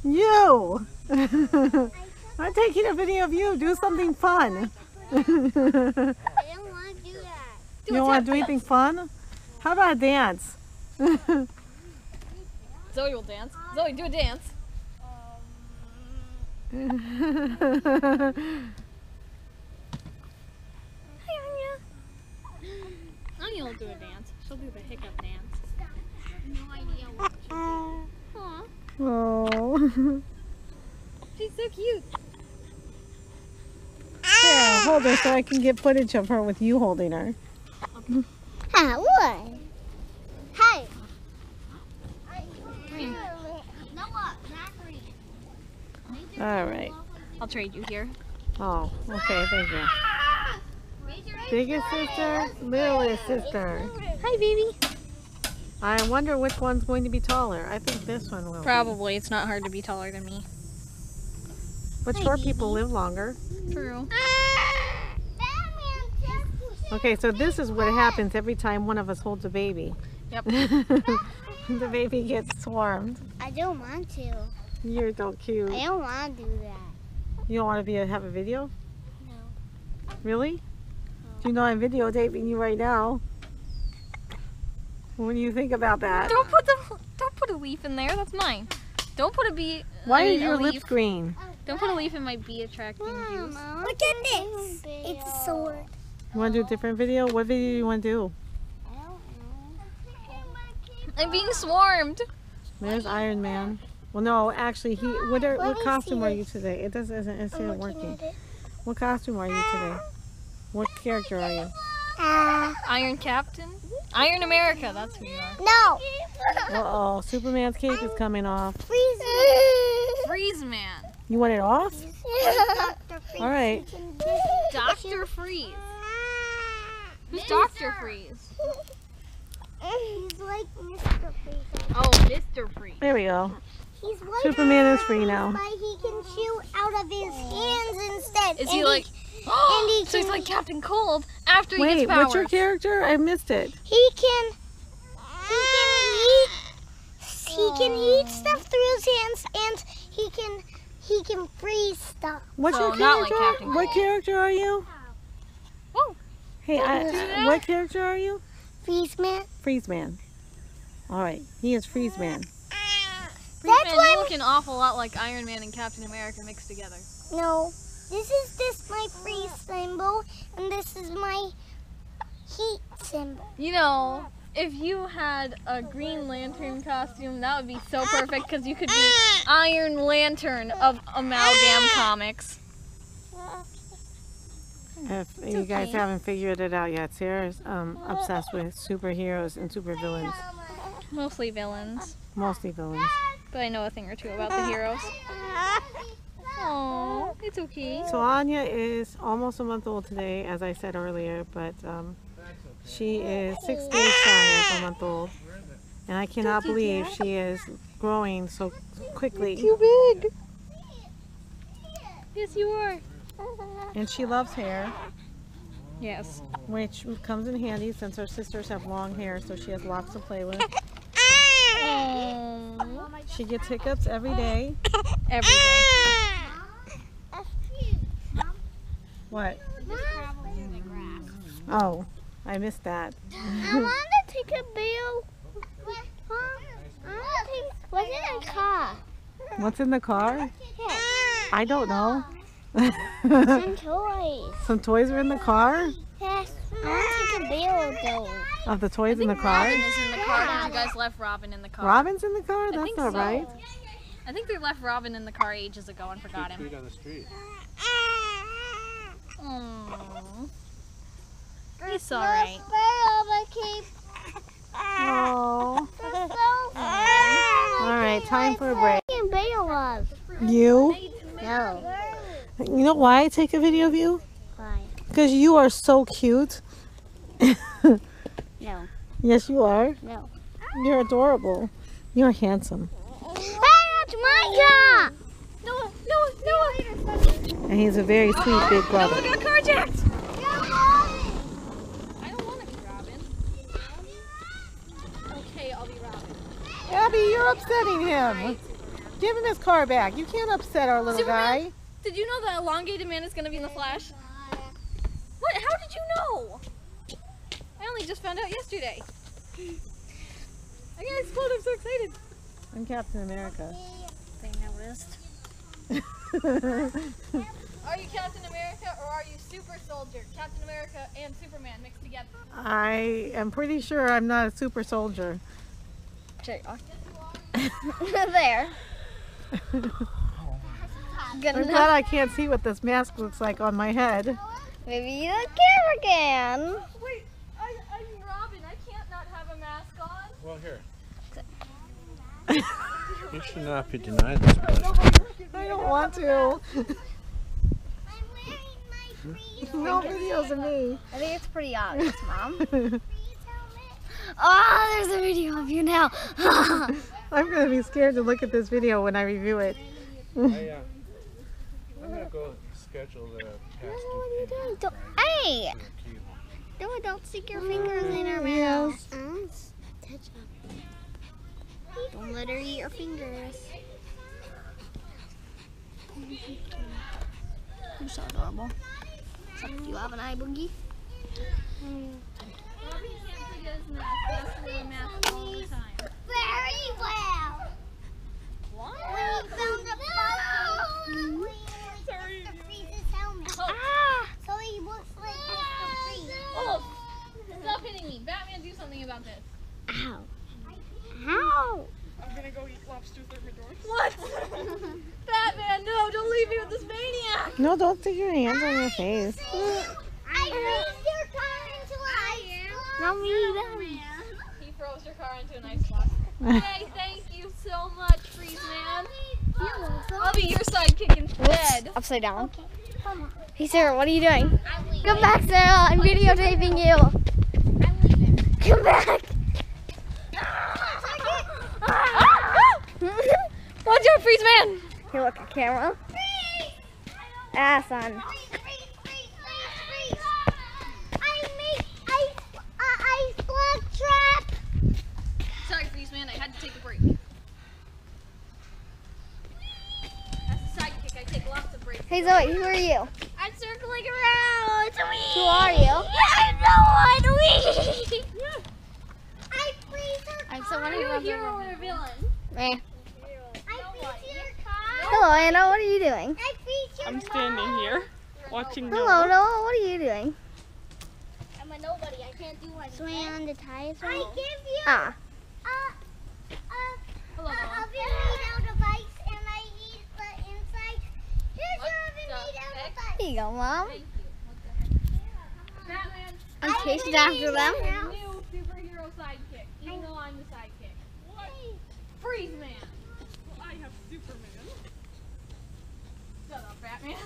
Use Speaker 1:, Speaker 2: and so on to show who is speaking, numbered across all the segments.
Speaker 1: You! I'm taking a video of you. Do something fun.
Speaker 2: I don't want to do that.
Speaker 1: You don't want to do anything fun? How about a dance?
Speaker 3: Zoe will dance. Zoe, do a dance. Hi, Anya. Anya will do a dance. She'll do the hiccup dance.
Speaker 2: No idea what to do.
Speaker 3: Aw,
Speaker 1: Oh.
Speaker 3: she's so cute.
Speaker 1: Yeah, hold her so I can get footage of her with you holding her.
Speaker 2: What? Hey.
Speaker 1: All right.
Speaker 3: I'll trade you here.
Speaker 1: Oh, okay, thank you. Biggest sister, littlest sister.
Speaker 3: Hi, baby.
Speaker 1: I wonder which one's going to be taller. I think this one will.
Speaker 3: Probably. It's not hard to be taller than me.
Speaker 1: But short people live longer.
Speaker 3: True.
Speaker 1: Okay, so this is what happens every time one of us holds a baby.
Speaker 3: Yep.
Speaker 1: The baby gets swarmed.
Speaker 2: I don't want to.
Speaker 1: You're so cute.
Speaker 2: I don't want to do that.
Speaker 1: You don't want to have a video?
Speaker 2: No.
Speaker 1: Really? Do you know I'm videotaping you right now? What do you think about that?
Speaker 3: Don't put a leaf in there. That's mine. Don't put a bee.
Speaker 1: Why are
Speaker 3: a
Speaker 1: your
Speaker 3: leaf.
Speaker 1: lips green?
Speaker 3: Don't put a leaf in my bee attracting juice.
Speaker 2: Look at this. It's a sword.
Speaker 1: You want to do a different video? What video do you want to do?
Speaker 2: I don't know.
Speaker 3: I'm being swarmed.
Speaker 1: There's Iron Man. Well, no, actually, what
Speaker 2: me
Speaker 1: costume
Speaker 2: see
Speaker 1: are
Speaker 2: it.
Speaker 1: you today? It isn't
Speaker 2: I'm
Speaker 1: working.
Speaker 2: looking at it.
Speaker 1: What costume are you today? What character are you?
Speaker 3: Iron Captain? Iron America, that's who you are.
Speaker 2: No.
Speaker 1: Uh-oh, Superman's cape is coming off.
Speaker 3: Freeze Man.
Speaker 1: You want it off? All right.
Speaker 3: Dr. Freeze. Who's Dr. Freeze?
Speaker 2: He's like Mr. Freeze.
Speaker 3: Oh, Mr. Freeze.
Speaker 1: There we go.
Speaker 2: He's like
Speaker 1: Superman is free now.
Speaker 2: but he can shoot out of his hands instead.
Speaker 3: Is he like...
Speaker 2: and
Speaker 3: so he's like Captain Cold after he
Speaker 1: Wait,
Speaker 3: gets powers.
Speaker 1: what's your character? I missed it.
Speaker 2: He can heat stuff through his hands, and he can freeze stuff.
Speaker 1: What's
Speaker 3: So
Speaker 1: your
Speaker 3: not like
Speaker 1: character?
Speaker 3: Captain
Speaker 1: What
Speaker 3: Cold.
Speaker 1: character are you?
Speaker 3: Whoa.
Speaker 1: Hey, what character are you?
Speaker 2: Freeze man.
Speaker 1: Freeze Man. All right, he is Freeze Man.
Speaker 3: Freeze
Speaker 2: That's
Speaker 3: Man,
Speaker 2: why
Speaker 3: you look an awful lot like Iron Man and Captain America mixed together.
Speaker 2: No, this is my freeze symbol, and this is my heat symbol.
Speaker 3: You know, if you had a Green Lantern costume, that would be so perfect because you could be Iron Lantern of Amalgam Comics.
Speaker 1: If you guys haven't figured it out yet, Sarah's obsessed with superheroes and supervillains.
Speaker 3: Mostly villains,
Speaker 1: Mostly villains.
Speaker 3: but I know a thing or two about the heroes. Oh, it's okay.
Speaker 1: So Anya is almost a month old today, as I said earlier, but she is 6 days shy of a month old. And I cannot believe she is growing so quickly.
Speaker 3: Too big. Yes, you are.
Speaker 1: And she loves hair,
Speaker 3: Yes.
Speaker 1: which comes in handy since her sisters have long hair, so she has lots to play with.
Speaker 3: Oh,
Speaker 1: She gets hiccups every day.
Speaker 3: every day.
Speaker 1: What? Oh, I missed that.
Speaker 2: I want to take a bill. What's in the car?
Speaker 1: What's in the car?
Speaker 2: Yes.
Speaker 1: I don't know.
Speaker 2: Some toys.
Speaker 1: Some toys are in the car?
Speaker 2: Yes. I want to take a bill though.
Speaker 1: Of the toys in the car?
Speaker 3: Robin is in the car. You guys left Robin in the car.
Speaker 1: Robin's in the car? That's
Speaker 3: think
Speaker 1: not
Speaker 3: so.
Speaker 1: right.
Speaker 3: I think they left Robin in the car ages ago and forgot him.
Speaker 4: on the street.
Speaker 3: Aww. It's alright.
Speaker 1: Oh. All right, time for a break.
Speaker 2: break.
Speaker 1: You?
Speaker 2: No.
Speaker 1: You know why I take a video of you?
Speaker 2: Why?
Speaker 1: Because you are so cute.
Speaker 2: No.
Speaker 1: Yes, you are.
Speaker 2: No.
Speaker 1: You're adorable. You're handsome.
Speaker 2: Hey, that's my car!
Speaker 3: Noah, Noah, Noah!
Speaker 1: And he's a very sweet big brother.
Speaker 3: Noah got carjacked! I don't want to be Robin. Okay, I'll be Robin.
Speaker 1: Abby, you're upsetting him.
Speaker 3: Alright, Superman.
Speaker 1: Give him his car back. You can't upset our little guy.
Speaker 3: Did you know that elongated man is going to be in the Flash? What? How did you know? I only just found out yesterday. I got explode. I'm so excited.
Speaker 1: I'm Captain America.
Speaker 3: They noticed. Are you Captain America or are you Super Soldier? Captain America and Superman mixed together.
Speaker 1: I am pretty sure I'm not a super soldier.
Speaker 3: There.
Speaker 1: I'm glad I can't see what this mask looks like on my head.
Speaker 2: Maybe you don't care again.
Speaker 3: Wait, I'm Robin. I can't not have a mask on.
Speaker 4: Well, here. You should not be denied this pleasure.
Speaker 1: I don't want to.
Speaker 2: I'm wearing my freeze
Speaker 1: No videos of me.
Speaker 2: I think it's pretty obvious, Mom. Oh, there's a video of you now.
Speaker 1: I'm going to be scared to look at this video when I review it.
Speaker 4: I'm going to go schedule the past
Speaker 2: What are you doing? Hey! Don't stick your fingers in her mouth. Touch up. Don't let her eat your fingers. You're so adorable. So, do you have an eye boogie?
Speaker 3: Robin can't forget his mask. He has to wear a mask all the time.
Speaker 2: Very well.
Speaker 3: What?
Speaker 2: When he found the bug, we to freeze his helmet. So he looks like Mr. Freeze.
Speaker 3: Oh, stop hitting me. Batman, do something about this.
Speaker 2: Ow. Ow.
Speaker 5: I'm gonna go eat lobster thermidors.
Speaker 3: What? Batman, no, don't leave me with this maniac.
Speaker 1: No, don't stick your hands on your face.
Speaker 2: I freeze your car into ice. Not me either.
Speaker 3: He froze your car into an ice box. Hey, thank you so much, Freeze Man. I'll be your sidekick instead.
Speaker 2: Upside down. Hey Sarah, what are you doing? Come back, Sarah. I'm videotaping you. Come back.
Speaker 3: Watch out, Freeze Man.
Speaker 2: Here, look at camera. Son. I made ice block trap.
Speaker 3: Sorry, Freeze Man, I had to take a break. As a sidekick, I take lots of breaks.
Speaker 2: Hey Zoe, who are you?
Speaker 3: I'm circling around. It's me.
Speaker 2: Who are you?
Speaker 3: I know what we.
Speaker 2: I freeze her car.
Speaker 3: I'm someone who a hero or a villain.
Speaker 2: Eh. I freeze your car.
Speaker 6: Hello, Anna. What are you doing?
Speaker 2: I freeze your
Speaker 5: I'm
Speaker 2: car.
Speaker 5: standing here watching
Speaker 6: Hello,
Speaker 5: Noah.
Speaker 6: Noah. What are you doing?
Speaker 2: I'm a nobody. I can't do anything. Swing on the tires. I give you
Speaker 6: Ah.
Speaker 3: Hello,
Speaker 2: a oven made out of ice, and I eat the inside. Here's
Speaker 3: What
Speaker 2: your oven
Speaker 3: the
Speaker 2: made out
Speaker 3: heck?
Speaker 2: of ice.
Speaker 6: Here you go, Mom.
Speaker 3: Thank you. What the heck? Batman,
Speaker 6: I'm chasing after them.
Speaker 3: new superhero sidekick, even though I'm the sidekick.
Speaker 5: What?
Speaker 3: Freeze Man.
Speaker 5: Well, I have Superman.
Speaker 3: Shut up, Batman.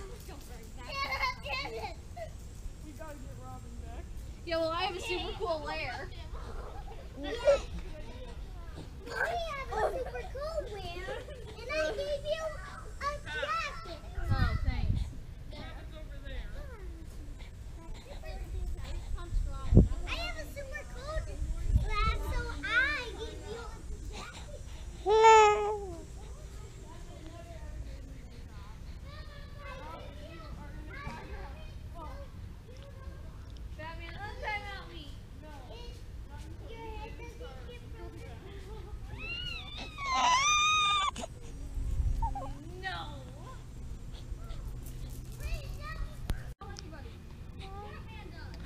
Speaker 5: We gotta get Robin back.
Speaker 3: Yeah, well, I have a super cool lair.
Speaker 2: I have a super cool wear, and I gave you a jacket.
Speaker 3: Oh, thanks.
Speaker 5: It's over there.
Speaker 2: I have a super cool glass, so I gave you a jacket.
Speaker 3: Batman, untime out me.
Speaker 2: Your head doesn't get broken.
Speaker 3: No.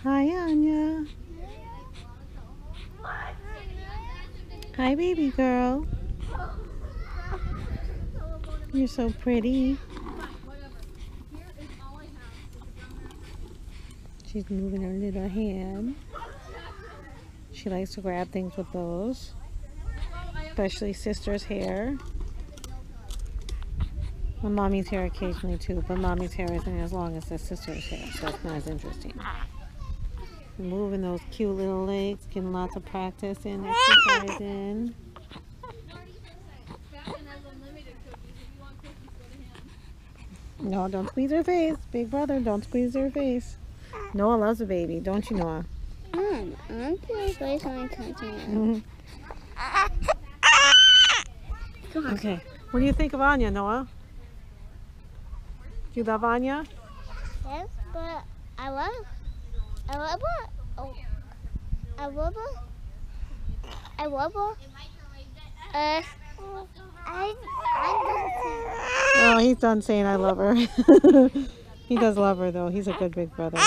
Speaker 1: Hi, Anya. Hi, baby girl. You're so pretty. She's moving her little hand. She likes to grab things with those, especially sister's hair. Well, mommy's hair occasionally too, but mommy's hair isn't as long as the sister's hair, so it's not as interesting. Moving those cute little legs, getting lots of practice in, exercise in.
Speaker 3: Batman has unlimited cookies. If you want cookies, go to him.
Speaker 1: No, don't squeeze her face. Big brother, don't squeeze her face. Noah loves a baby, don't you, Noah?
Speaker 6: I'm place when I touch it.
Speaker 1: Okay, What do you think of Anya, Noah? Do you love Anya?
Speaker 2: Yes, but I love her. I love her. I love her.
Speaker 1: Oh, he's done saying I love her. He does love her though. He's a good big brother.